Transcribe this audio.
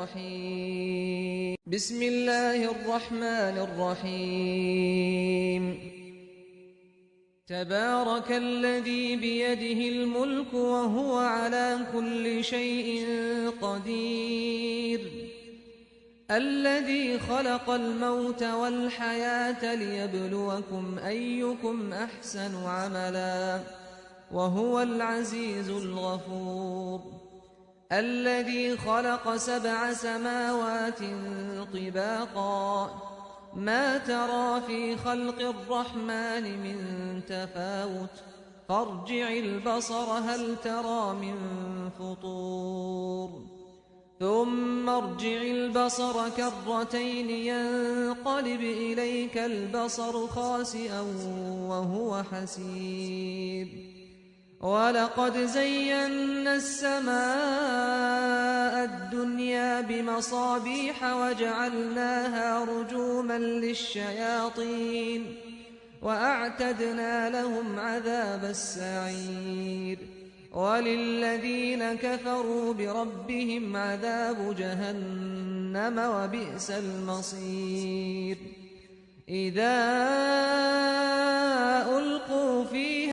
الرحيم. بسم الله الرحمن الرحيم. تبارك الذي بيده الملك وهو على كل شيء قدير، الذي خلق الموت والحياة ليبلوكم أيكم أحسن عملا وهو العزيز الغفور، الذي خلق 7 سماوات طباقا ما ترى في خلق الرحمن من تفاوت فارجع البصر هل ترى من فطور ثم ارجع البصر كرتين ينقلب إليك البصر خاسئا وهو حسير، ولقد زينا السماء الدنيا بمصابيح وجعلناها رجوما للشياطين وأعتدنا لهم عذاب السعير، وللذين كفروا بربهم عذاب جهنم وبئس المصير. إذا